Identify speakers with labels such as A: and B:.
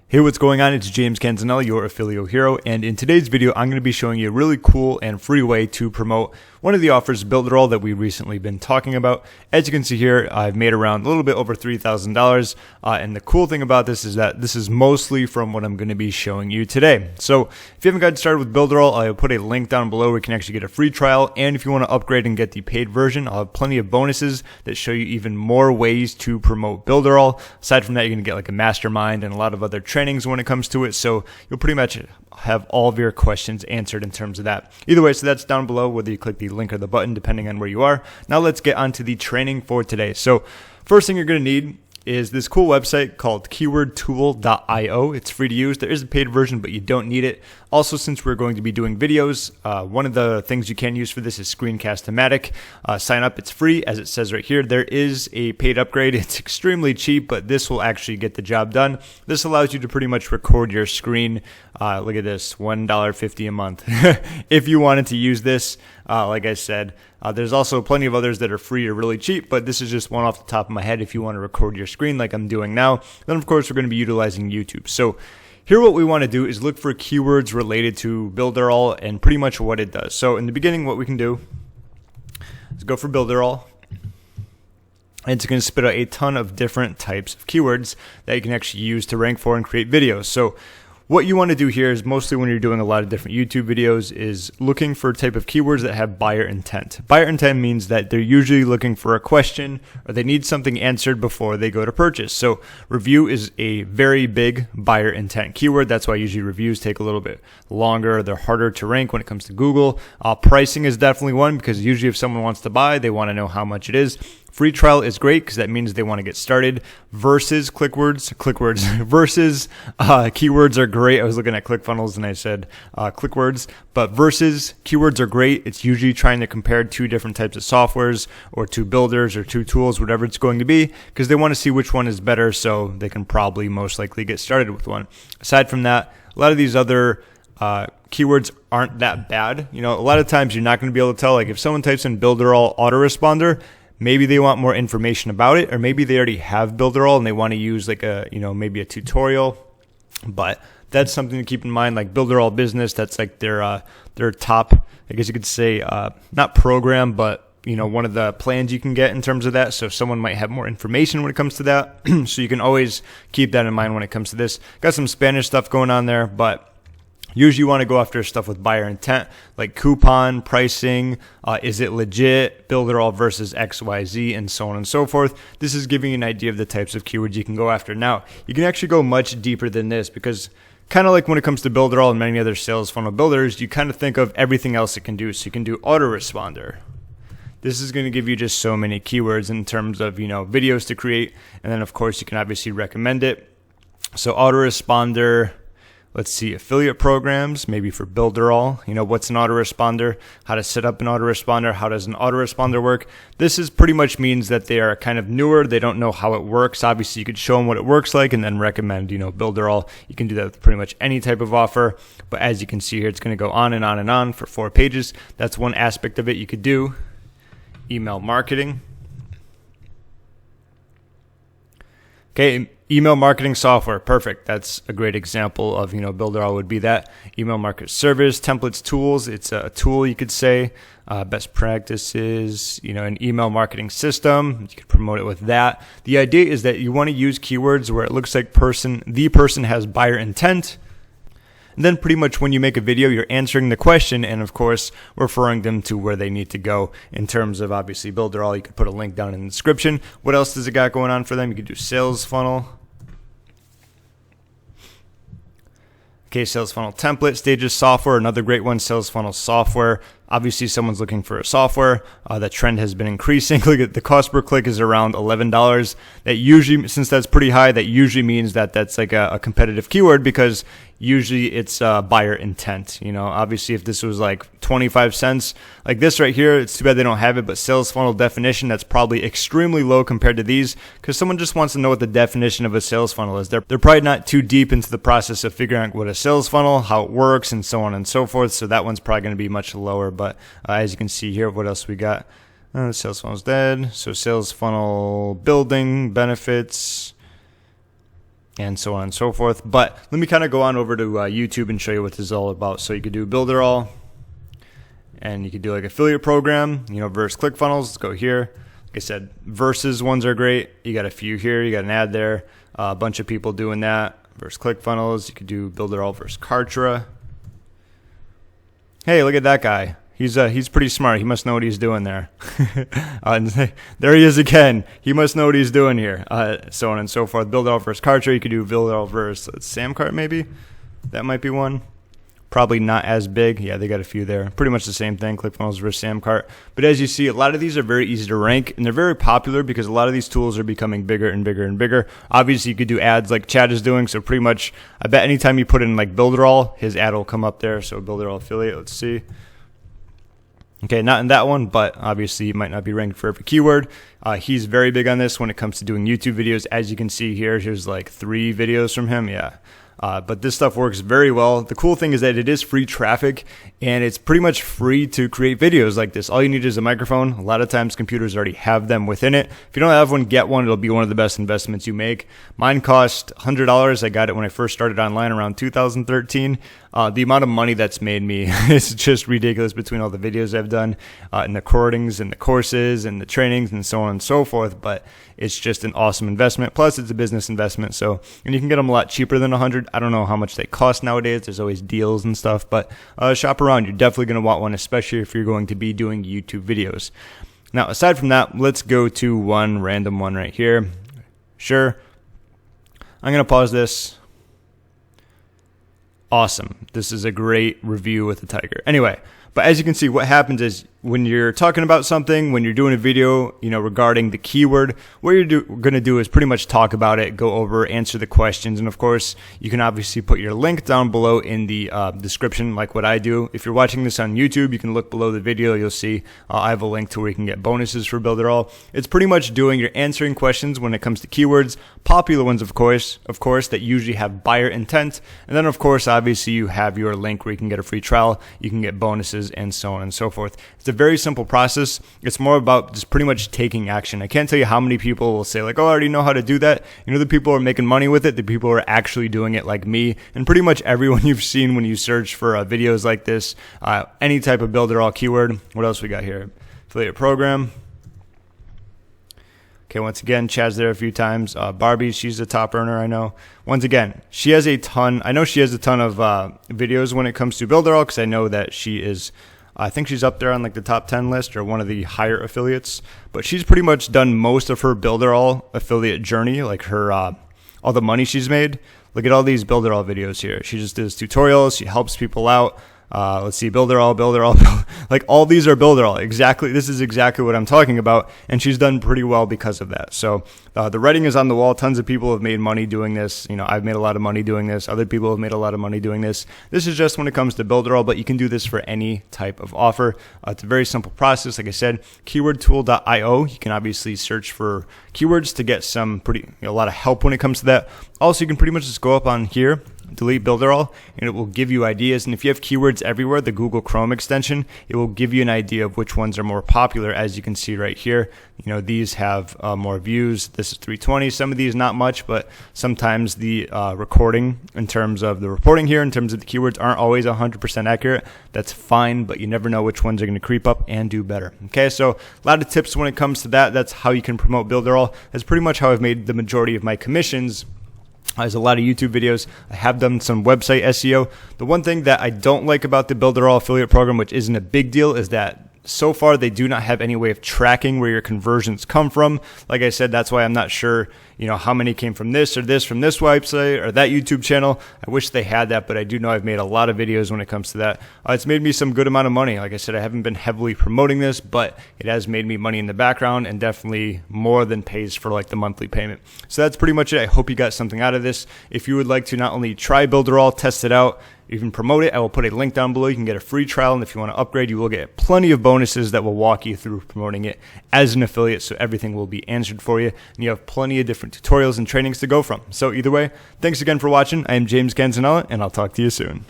A: Hey, what's going on? It's James Canzanella, your affiliate hero, and in today's video, I'm going to be showing you a really cool and free way to promote one of the offers, Builderall, that we've recently been talking about. As you can see here, I've made around a little bit over $3,000, and the cool thing about this is that this is mostly from what I'm going to be showing you today. So if you haven't gotten started with Builderall, I'll put a link down below where you can actually get a free trial, and if you want to upgrade and get the paid version, I'll have plenty of bonuses that show you even more ways to promote Builderall. Aside from that, you're going to get like a mastermind and a lot of other trainings when it comes to it, so you'll pretty much have all of your questions answered in terms of that. Either way, so that's down below, whether you click the link or the button, depending on where you are. Now let's get on to the training for today. So first thing you're going to need is this cool website called keywordtool.io. It's free to use. There is a paid version, but you don't need it. Also, since we're going to be doing videos, one of the things you can use for this is Screencast-O-Matic. Sign up. It's free, as it says right here. There is a paid upgrade. It's extremely cheap, but this will actually get the job done. This allows you to pretty much record your screen. Look at this, $1.50 a month. If you wanted to use this, like I said, there's also plenty of others that are free or really cheap, but this is just one off the top of my head if you want to record your screen like I'm doing now. Then, of course, we're going to be utilizing YouTube. So here what we want to do is look for keywords related to Builderall and pretty much what it does. So in the beginning, what we can do is go for Builderall. And it's going to spit out a ton of different types of keywords that you can actually use to rank for and create videos. So what you want to do here is mostly when you're doing a lot of different YouTube videos is looking for a type of keywords that have buyer intent. Buyer intent means that they're usually looking for a question or they need something answered before they go to purchase. So review is a very big buyer intent keyword. That's why usually reviews take a little bit longer. They're harder to rank when it comes to Google. Pricing is definitely one because usually if someone wants to buy, they want to know how much it is. Free trial is great because that means they want to get started. Versus versus keywords are great. I was looking at ClickFunnels and I said clickwords, but versus keywords are great. It's usually trying to compare two different types of softwares or two builders or two tools, whatever it's going to be, because they want to see which one is better so they can probably most likely get started with one. Aside from that, a lot of these other keywords aren't that bad. You know, a lot of times you're not going to be able to tell, like if someone types in Builderall autoresponder, maybe they want more information about it, or maybe they already have Builderall and they want to use like a, maybe a tutorial. But that's something to keep in mind, like Builderall Business, that's like their top, I guess you could say, not program, but one of the plans you can get in terms of that. So someone might have more information when it comes to that. So you can always keep that in mind when it comes to this. Got some Spanish stuff going on there, but usually you want to go after stuff with buyer intent, like coupon, pricing, is it legit, Builderall versus XYZ, and so on and so forth. This is giving you an idea of the types of keywords you can go after. Now, you can actually go much deeper than this because kind of like when it comes to Builderall and many other sales funnel builders, you kind of think of everything else it can do. So you can do autoresponder. This is going to give you just so many keywords in terms of, videos to create. And then, of course, you can obviously recommend it. So autoresponder. Let's see, affiliate programs, maybe for Builderall. What's an autoresponder? How to set up an autoresponder? How does an autoresponder work? This is pretty much means that they are kind of newer. They don't know how it works. Obviously, you could show them what it works like and then recommend, Builderall. You can do that with pretty much any type of offer. But as you can see here, it's going to go on and on and on for 4 pages. That's one aspect of it you could do. Email marketing. Okay, email marketing software, perfect. That's a great example of, Builderall would be that. Email market service, templates, tools. It's a tool, you could say. Best practices, an email marketing system. You could promote it with that. The idea is that you want to use keywords where it looks like the person has buyer intent. And then pretty much when you make a video, you're answering the question and, of course, referring them to where they need to go in terms of, obviously, Builderall. You could put a link down in the description. What else does it got going on for them? You could do sales funnel. Okay, sales funnel template, stages software, another great one, sales funnel software. Obviously, someone's looking for a software. That trend has been increasing. Look at the cost per click is around $11. That usually, since that's pretty high, that usually means that that's like a competitive keyword because usually it's buyer intent. Obviously, if this was like 25 cents, like this right here, it's too bad they don't have it, but sales funnel definition, that's probably extremely low compared to these because someone just wants to know what the definition of a sales funnel is. They're probably not too deep into the process of figuring out what a sales funnel, how it works, and so on and so forth. So that one's probably going to be much lower. But as you can see here, what else we got? Sales funnel's dead. So sales funnel building, benefits. and so on and so forth. But let me kind of go on over to YouTube and show you what this is all about. So you could do Builderall, and you could do like affiliate program, versus ClickFunnels. Let's go here. Like I said, versus ones are great. You got a few here. You got an ad there. A bunch of people doing that. Versus ClickFunnels. You could do Builderall versus Kartra. Hey, look at that guy. He's pretty smart. He must know what he's doing there. There he is again. He must know what he's doing here. So on and so forth. Builderall versus Kartra. You could do Builderall versus Samcart maybe. That might be one. Probably not as big. Yeah, they got a few there. Pretty much the same thing, ClickFunnels versus Samcart. But as you see, a lot of these are very easy to rank, and they're very popular because a lot of these tools are becoming bigger and bigger and bigger. Obviously, you could do ads like Chad is doing, so pretty much, I bet anytime you put in like Builderall, his ad will come up there. So Builderall affiliate, let's see. Okay, not in that one, but obviously you might not be ranked for every keyword. He's very big on this when it comes to doing YouTube videos. As you can see here, here's like 3 videos from him. Yeah. But this stuff works very well. The cool thing is that it is free traffic, and it's pretty much free to create videos like this. All you need is a microphone. A lot of times computers already have them within it. If you don't have one, get one. It'll be one of the best investments you make. Mine cost $100. I got it when I first started online around 2013. The amount of money that's made me is just ridiculous between all the videos I've done, and the recordings and the courses and the trainings and so on and so forth. But it's just an awesome investment. Plus, it's a business investment. And you can get them a lot cheaper than $100. I don't know how much they cost nowadays. There's always deals and stuff, but shop around. You're definitely going to want one, especially if you're going to be doing YouTube videos. Now, aside from that, let's go to one random one right here. Sure. I'm going to pause this. Awesome. This is a great review with the tiger. Anyway, but as you can see, what happens is when you're talking about something, when you're doing a video, regarding the keyword, what you're going to do is pretty much talk about it, go over, answer the questions. And of course, you can obviously put your link down below in the description, like what I do. If you're watching this on YouTube, you can look below the video. You'll see I have a link to where you can get bonuses for Builderall. It's pretty much you're answering questions when it comes to keywords, popular ones, of course, that usually have buyer intent. And then, of course, obviously you have your link where you can get a free trial, you can get bonuses, and so on and so forth. It's a very simple process. It's more about just pretty much taking action. I can't tell you how many people will say like, oh, I already know how to do that. The people who are making money with it, the people who are actually doing it like me, and pretty much everyone you've seen when you search for videos like this, any type of Builderall keyword. What else we got here? Affiliate program. Okay, once again, Chad's there a few times. Barbie, she's a top earner, I know. Once again, she has a ton of videos when it comes to Builderall, because I know that she is, I think she's up there on like the top 10 list or one of the higher affiliates. But she's pretty much done most of her Builderall affiliate journey, like her all the money she's made. Look at all these Builderall videos here. She just does tutorials. She helps people out. Let's see, Builderall. Like all these are Builderall. Exactly. This is exactly what I'm talking about. And she's done pretty well because of that. So the writing is on the wall. Tons of people have made money doing this. I've made a lot of money doing this. Other people have made a lot of money doing this. This is just when it comes to Builderall, but you can do this for any type of offer. It's a very simple process. Like I said, keywordtool.io. You can obviously search for keywords to get a lot of help when it comes to that. Also, you can pretty much just go up on here, delete Builderall, and it will give you ideas. And if you have keywords everywhere, the Google Chrome extension, it will give you an idea of which ones are more popular. As you can see right here, these have more views. This is 320. Some of these not much, but sometimes the recording in terms of the reporting here, in terms of the keywords, aren't always 100% accurate. That's fine, but you never know which ones are going to creep up and do better. Okay, so a lot of tips when it comes to that. That's how you can promote Builderall. That's pretty much how I've made the majority of my commissions. There's a lot of YouTube videos. I have done some website SEO. The one thing that I don't like about the Builderall affiliate program, which isn't a big deal, is that so far they do not have any way of tracking where your conversions come from. Like I said, that's why I'm not sure, how many came from this or this from this website or that YouTube channel. I wish they had that, but I do know I've made a lot of videos when it comes to that. It's made me some good amount of money. Like I said, I haven't been heavily promoting this, but it has made me money in the background and definitely more than pays for like the monthly payment. So that's pretty much it. I hope you got something out of this. If you would like to not only try Builderall, test it out, even promote it, I will put a link down below. You can get a free trial, and if you want to upgrade, you will get plenty of bonuses that will walk you through promoting it as an affiliate, so everything will be answered for you, and you have plenty of different tutorials and trainings to go from. So either way, thanks again for watching. I am James Canzanella, and I'll talk to you soon.